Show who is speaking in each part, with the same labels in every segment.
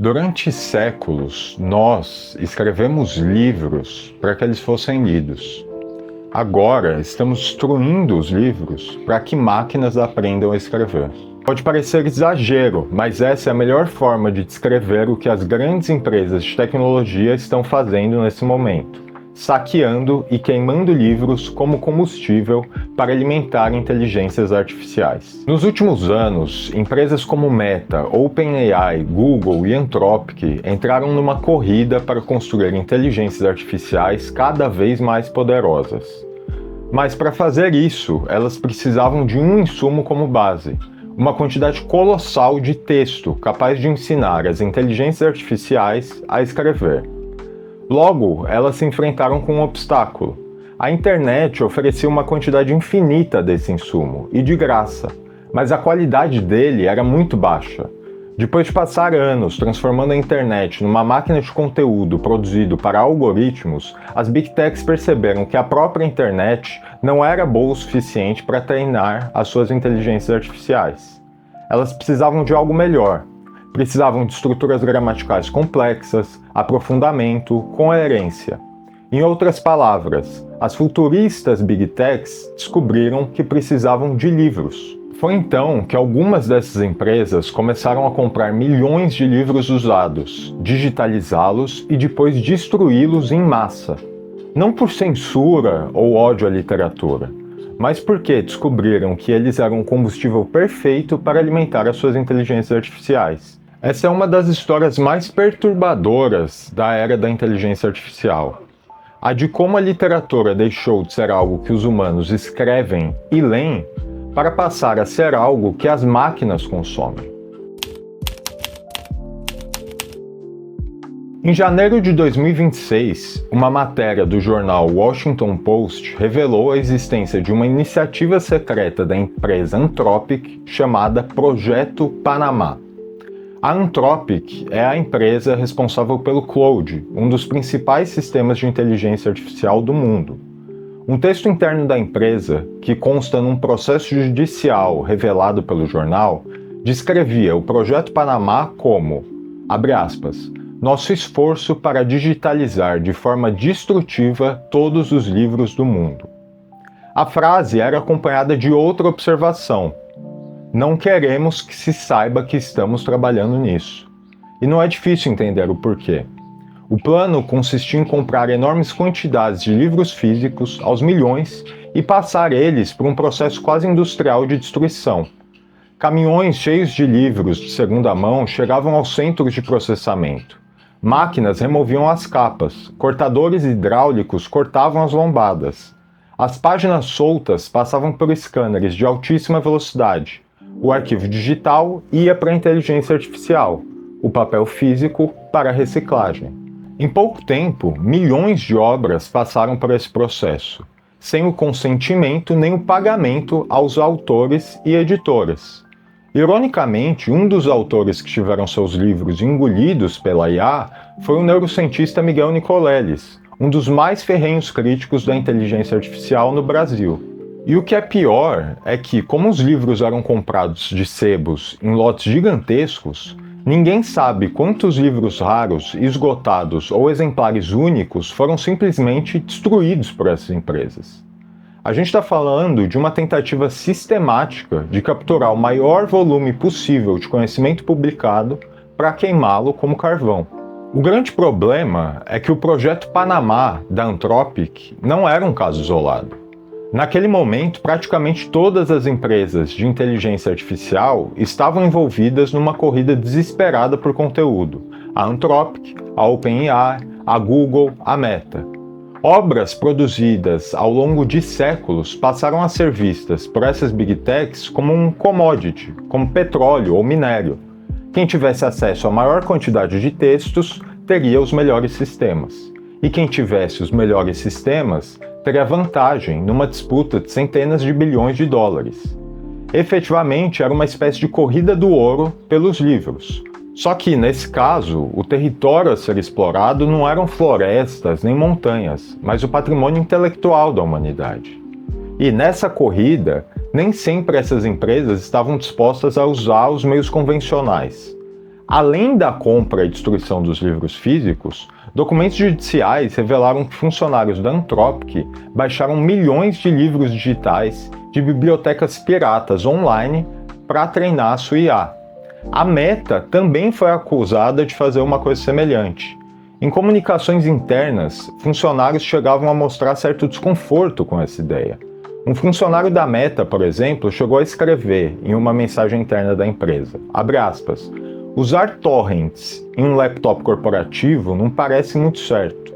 Speaker 1: Durante séculos, nós escrevemos livros para que eles fossem lidos. Agora, estamos destruindo os livros para que máquinas aprendam a escrever. Pode parecer exagero, mas essa é a melhor forma de descrever o que as grandes empresas de tecnologia estão fazendo nesse momento, saqueando e queimando livros como combustível para alimentar inteligências artificiais. Nos últimos anos, empresas como Meta, OpenAI, Google e Anthropic entraram numa corrida para construir inteligências artificiais cada vez mais poderosas. Mas para fazer isso, elas precisavam de um insumo como base: uma quantidade colossal de texto capaz de ensinar as inteligências artificiais a escrever. Logo, elas se enfrentaram com um obstáculo. A internet oferecia uma quantidade infinita desse insumo, e de graça, mas a qualidade dele era muito baixa. Depois de passar anos transformando a internet numa máquina de conteúdo produzido para algoritmos, as Big Techs perceberam que a própria internet não era boa o suficiente para treinar as suas inteligências artificiais. Elas precisavam de algo melhor. Precisavam de estruturas gramaticais complexas, aprofundamento, coerência. Em outras palavras, as futuristas Big Techs descobriram que precisavam de livros. Foi então que algumas dessas empresas começaram a comprar milhões de livros usados, digitalizá-los e depois destruí-los em massa. Não por censura ou ódio à literatura, mas porque descobriram que eles eram o combustível perfeito para alimentar as suas inteligências artificiais. Essa é uma das histórias mais perturbadoras da era da inteligência artificial. A de como a literatura deixou de ser algo que os humanos escrevem e leem para passar a ser algo que as máquinas consomem. Em janeiro de 2026, uma matéria do jornal Washington Post revelou a existência de uma iniciativa secreta da empresa Anthropic chamada Projeto Panamá. A Anthropic é a empresa responsável pelo Claude, um dos principais sistemas de inteligência artificial do mundo. Um texto interno da empresa, que consta num processo judicial revelado pelo jornal, descrevia o Projeto Panamá como, abre aspas, nosso esforço para digitalizar de forma destrutiva todos os livros do mundo. A frase era acompanhada de outra observação: não queremos que se saiba que estamos trabalhando nisso. E não é difícil entender o porquê. O plano consistia em comprar enormes quantidades de livros físicos, aos milhões, e passar eles por um processo quase industrial de destruição. Caminhões cheios de livros de segunda mão chegavam aos centros de processamento. Máquinas removiam as capas, cortadores hidráulicos cortavam as lombadas. As páginas soltas passavam por scanners de altíssima velocidade. O arquivo digital ia para a inteligência artificial, o papel físico para a reciclagem. Em pouco tempo, milhões de obras passaram por esse processo, sem o consentimento nem o pagamento aos autores e editoras. Ironicamente, um dos autores que tiveram seus livros engolidos pela IA foi o neurocientista Miguel Nicoleles, um dos mais ferrenhos críticos da inteligência artificial no Brasil. E o que é pior é que, como os livros eram comprados de sebos em lotes gigantescos, ninguém sabe quantos livros raros, esgotados ou exemplares únicos foram simplesmente destruídos por essas empresas. A gente está falando de uma tentativa sistemática de capturar o maior volume possível de conhecimento publicado para queimá-lo como carvão. O grande problema é que o Projeto Panamá da Anthropic não era um caso isolado. Naquele momento, praticamente todas as empresas de inteligência artificial estavam envolvidas numa corrida desesperada por conteúdo. A Anthropic, a OpenAI, a Google, a Meta. Obras produzidas ao longo de séculos passaram a ser vistas por essas Big Techs como um commodity, como petróleo ou minério. Quem tivesse acesso à maior quantidade de textos teria os melhores sistemas. E quem tivesse os melhores sistemas teria vantagem numa disputa de centenas de bilhões de dólares. Efetivamente, era uma espécie de corrida do ouro pelos livros. Só que, nesse caso, o território a ser explorado não eram florestas nem montanhas, mas o patrimônio intelectual da humanidade. E nessa corrida, nem sempre essas empresas estavam dispostas a usar os meios convencionais. Além da compra e destruição dos livros físicos, documentos judiciais revelaram que funcionários da Anthropic baixaram milhões de livros digitais de bibliotecas piratas online para treinar a sua IA. A Meta também foi acusada de fazer uma coisa semelhante. Em comunicações internas, funcionários chegavam a mostrar certo desconforto com essa ideia. Um funcionário da Meta, por exemplo, chegou a escrever em uma mensagem interna da empresa, abre aspas, usar torrents em um laptop corporativo não parece muito certo.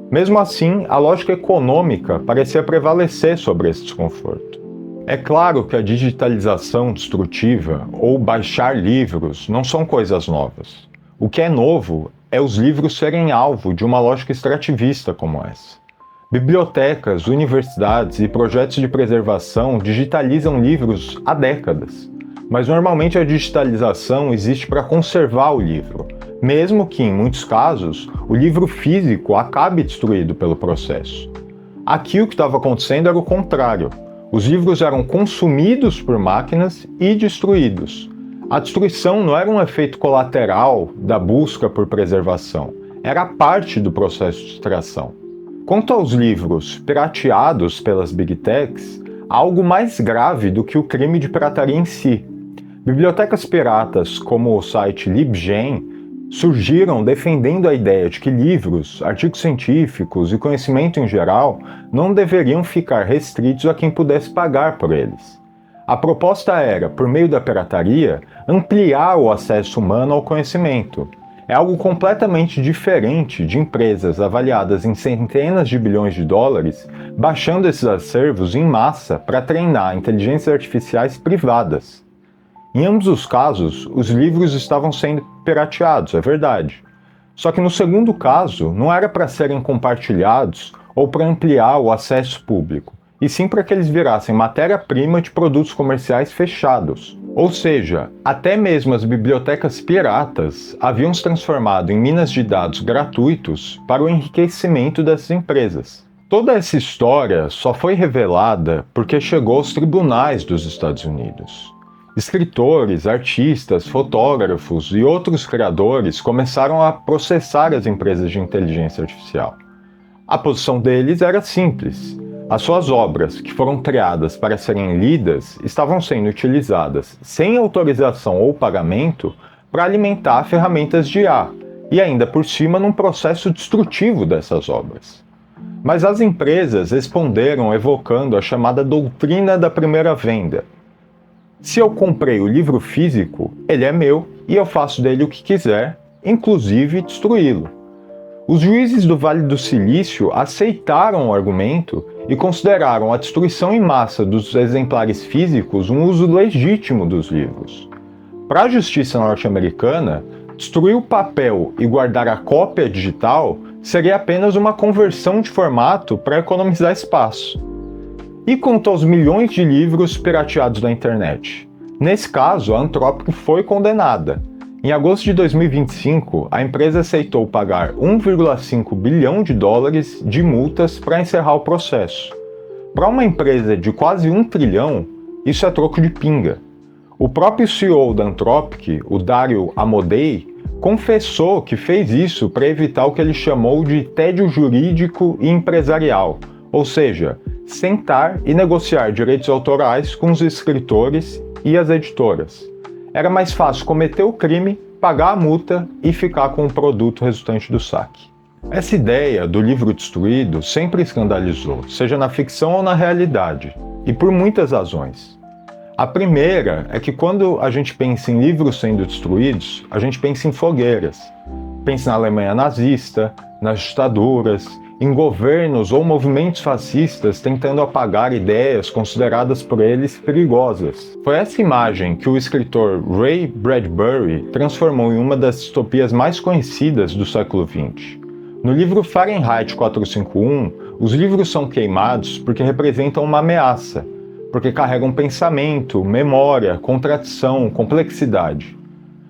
Speaker 1: Mesmo assim, a lógica econômica parecia prevalecer sobre esse desconforto. É claro que a digitalização destrutiva ou baixar livros não são coisas novas. O que é novo é os livros serem alvo de uma lógica extrativista como essa. Bibliotecas, universidades e projetos de preservação digitalizam livros há décadas, mas normalmente a digitalização existe para conservar o livro, mesmo que, em muitos casos, o livro físico acabe destruído pelo processo. Aqui o que estava acontecendo era o contrário. Os livros eram consumidos por máquinas e destruídos. A destruição não era um efeito colateral da busca por preservação, era parte do processo de extração. Quanto aos livros pirateados pelas Big Techs, há algo mais grave do que o crime de pirataria em si. Bibliotecas piratas como o site LibGen surgiram defendendo a ideia de que livros, artigos científicos e conhecimento em geral não deveriam ficar restritos a quem pudesse pagar por eles. A proposta era, por meio da pirataria, ampliar o acesso humano ao conhecimento. É algo completamente diferente de empresas avaliadas em centenas de bilhões de dólares baixando esses acervos em massa para treinar inteligências artificiais privadas. Em ambos os casos, os livros estavam sendo pirateados, é verdade. Só que no segundo caso, não era para serem compartilhados ou para ampliar o acesso público, e sim para que eles virassem matéria-prima de produtos comerciais fechados. Ou seja, até mesmo as bibliotecas piratas haviam se transformado em minas de dados gratuitos para o enriquecimento dessas empresas. Toda essa história só foi revelada porque chegou aos tribunais dos Estados Unidos. Escritores, artistas, fotógrafos e outros criadores começaram a processar as empresas de inteligência artificial. A posição deles era simples. As suas obras, que foram criadas para serem lidas, estavam sendo utilizadas sem autorização ou pagamento para alimentar ferramentas de IA, e ainda por cima num processo destrutivo dessas obras. Mas as empresas responderam evocando a chamada doutrina da primeira venda. Se eu comprei o livro físico, ele é meu e eu faço dele o que quiser, inclusive destruí-lo. Os juízes do Vale do Silício aceitaram o argumento e consideraram a destruição em massa dos exemplares físicos um uso legítimo dos livros. Para a justiça norte-americana, destruir o papel e guardar a cópia digital seria apenas uma conversão de formato para economizar espaço. E quanto aos milhões de livros pirateados da internet? Nesse caso, a Anthropic foi condenada. Em agosto de 2025, a empresa aceitou pagar 1,5 bilhão de dólares de multas para encerrar o processo. Para uma empresa de quase 1 trilhão, isso é troco de pinga. O próprio CEO da Anthropic, o Dario Amodei, confessou que fez isso para evitar o que ele chamou de tédio jurídico e empresarial, ou seja, sentar e negociar direitos autorais com os escritores e as editoras. Era mais fácil cometer o crime, pagar a multa e ficar com o produto resultante do saque. Essa ideia do livro destruído sempre escandalizou, seja na ficção ou na realidade, e por muitas razões. A primeira é que quando a gente pensa em livros sendo destruídos, a gente pensa em fogueiras. Pensa na Alemanha nazista, nas ditaduras, em governos ou movimentos fascistas tentando apagar ideias consideradas por eles perigosas. Foi essa imagem que o escritor Ray Bradbury transformou em uma das distopias mais conhecidas do século XX. No livro Fahrenheit 451, os livros são queimados porque representam uma ameaça, porque carregam pensamento, memória, contradição, complexidade.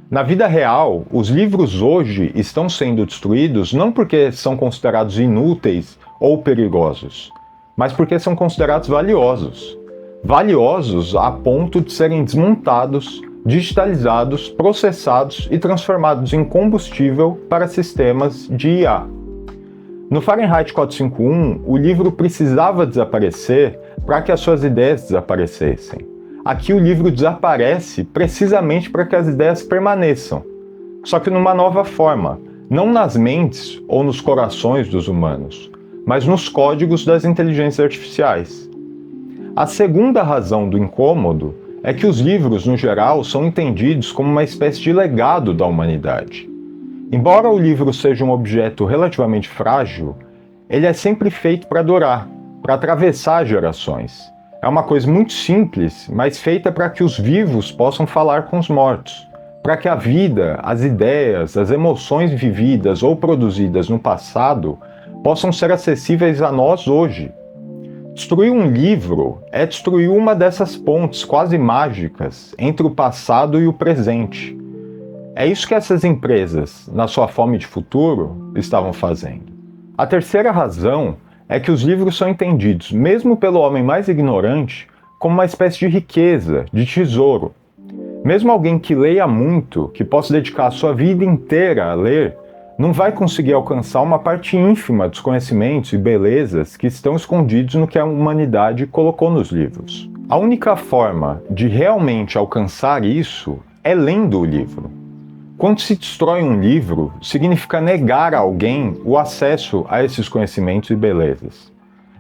Speaker 1: Na vida real, os livros hoje estão sendo destruídos não porque são considerados inúteis ou perigosos, mas porque são considerados valiosos. Valiosos a ponto de serem desmontados, digitalizados, processados e transformados em combustível para sistemas de IA. No Fahrenheit 451, o livro precisava desaparecer para que as suas ideias desaparecessem. Aqui o livro desaparece precisamente para que as ideias permaneçam, só que numa nova forma, não nas mentes ou nos corações dos humanos, mas nos códigos das inteligências artificiais. A segunda razão do incômodo é que os livros, no geral, são entendidos como uma espécie de legado da humanidade. Embora o livro seja um objeto relativamente frágil, ele é sempre feito para durar, para atravessar gerações. É uma coisa muito simples, mas feita para que os vivos possam falar com os mortos, para que a vida, as ideias, as emoções vividas ou produzidas no passado possam ser acessíveis a nós hoje. Destruir um livro é destruir uma dessas pontes quase mágicas entre o passado e o presente. É isso que essas empresas, na sua fome de futuro, estavam fazendo. A terceira razão é que os livros são entendidos, mesmo pelo homem mais ignorante, como uma espécie de riqueza, de tesouro. Mesmo alguém que leia muito, que possa dedicar a sua vida inteira a ler, não vai conseguir alcançar uma parte ínfima dos conhecimentos e belezas que estão escondidos no que a humanidade colocou nos livros. A única forma de realmente alcançar isso é lendo o livro. Quando se destrói um livro, significa negar a alguém o acesso a esses conhecimentos e belezas.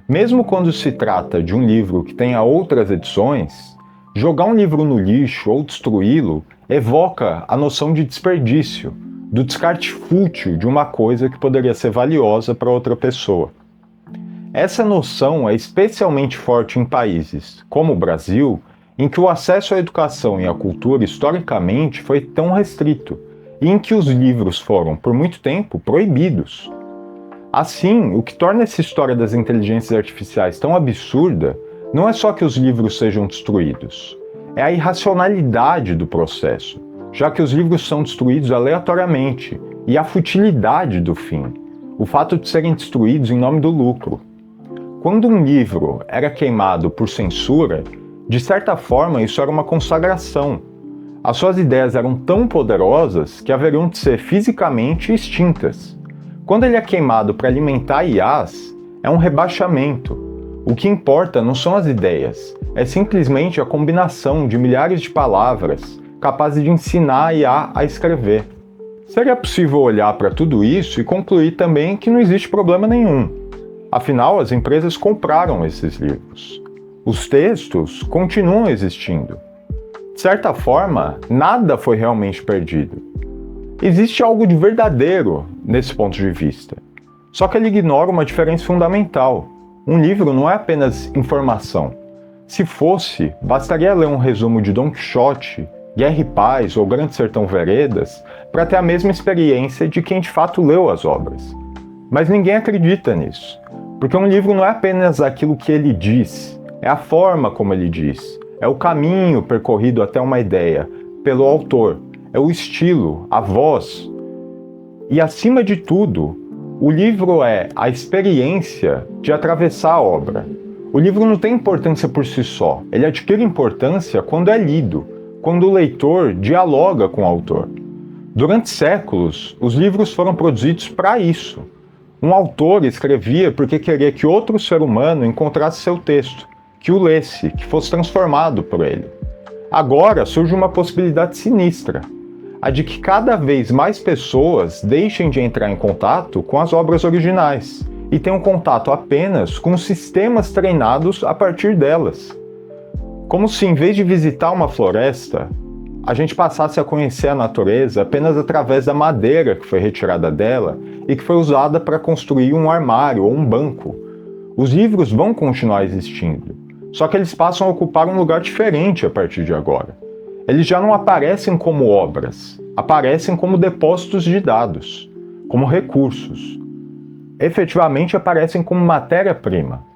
Speaker 1: Mesmo quando se trata de um livro que tenha outras edições, jogar um livro no lixo ou destruí-lo evoca a noção de desperdício, do descarte fútil de uma coisa que poderia ser valiosa para outra pessoa. Essa noção é especialmente forte em países, como o Brasil, em que o acesso à educação e à cultura historicamente foi tão restrito, e em que os livros foram, por muito tempo, proibidos. Assim, o que torna essa história das inteligências artificiais tão absurda não é só que os livros sejam destruídos, é a irracionalidade do processo, já que os livros são destruídos aleatoriamente, e a futilidade do fim, o fato de serem destruídos em nome do lucro. Quando um livro era queimado por censura, de certa forma isso era uma consagração. As suas ideias eram tão poderosas que haveriam de ser fisicamente extintas. Quando ele é queimado para alimentar IAs, é um rebaixamento. O que importa não são as ideias, é simplesmente a combinação de milhares de palavras capazes de ensinar a IA a escrever. Seria possível olhar para tudo isso e concluir também que não existe problema nenhum. Afinal, as empresas compraram esses livros. Os textos continuam existindo. De certa forma, nada foi realmente perdido. Existe algo de verdadeiro nesse ponto de vista. Só que ele ignora uma diferença fundamental. Um livro não é apenas informação. Se fosse, bastaria ler um resumo de Don Quixote, Guerra e Paz ou Grande Sertão Veredas para ter a mesma experiência de quem de fato leu as obras. Mas ninguém acredita nisso, porque um livro não é apenas aquilo que ele diz, é a forma como ele diz. É o caminho percorrido até uma ideia, pelo autor. É o estilo, a voz. E, acima de tudo, o livro é a experiência de atravessar a obra. O livro não tem importância por si só. Ele adquire importância quando é lido, quando o leitor dialoga com o autor. Durante séculos, os livros foram produzidos para isso. Um autor escrevia porque queria que outro ser humano encontrasse seu texto, que o lesse, que fosse transformado por ele. Agora surge uma possibilidade sinistra, a de que cada vez mais pessoas deixem de entrar em contato com as obras originais e tenham contato apenas com sistemas treinados a partir delas. Como se, em vez de visitar uma floresta, a gente passasse a conhecer a natureza apenas através da madeira que foi retirada dela e que foi usada para construir um armário ou um banco. Os livros vão continuar existindo, só que eles passam a ocupar um lugar diferente a partir de agora. Eles já não aparecem como obras, aparecem como depósitos de dados, como recursos. Efetivamente aparecem como matéria-prima.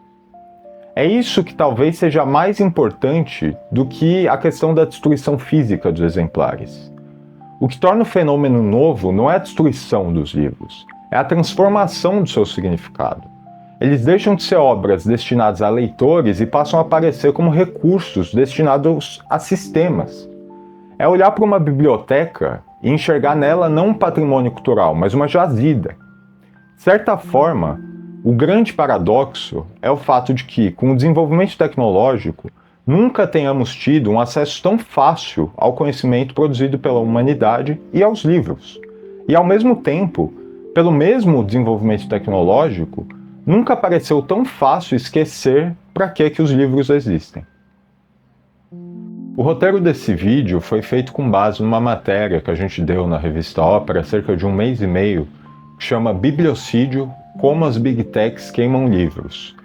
Speaker 1: É isso que talvez seja mais importante do que a questão da destruição física dos exemplares. O que torna o fenômeno novo não é a destruição dos livros, é a transformação do seu significado. Eles deixam de ser obras destinadas a leitores e passam a aparecer como recursos destinados a sistemas. é olhar para uma biblioteca e enxergar nela não um patrimônio cultural, mas uma jazida. De certa forma, o grande paradoxo é o fato de que, com o desenvolvimento tecnológico, nunca tenhamos tido um acesso tão fácil ao conhecimento produzido pela humanidade e aos livros. E, ao mesmo tempo, pelo mesmo desenvolvimento tecnológico, nunca pareceu tão fácil esquecer para que os livros existem. O roteiro desse vídeo foi feito com base numa matéria que a gente deu na revista Ópera há cerca de um mês e meio, que chama Bibliocídio: Como as Big Techs Queimam Livros.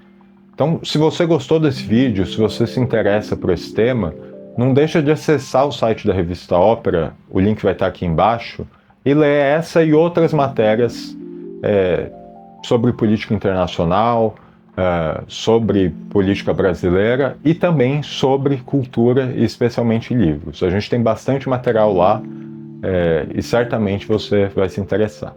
Speaker 1: Então, se você gostou desse vídeo, se você se interessa por esse tema, não deixa de acessar o site da revista Ópera, o link vai estar aqui embaixo, e ler essa e outras matérias sobre política internacional, sobre política brasileira e também sobre cultura e especialmente livros. A gente tem bastante material lá e certamente você vai se interessar.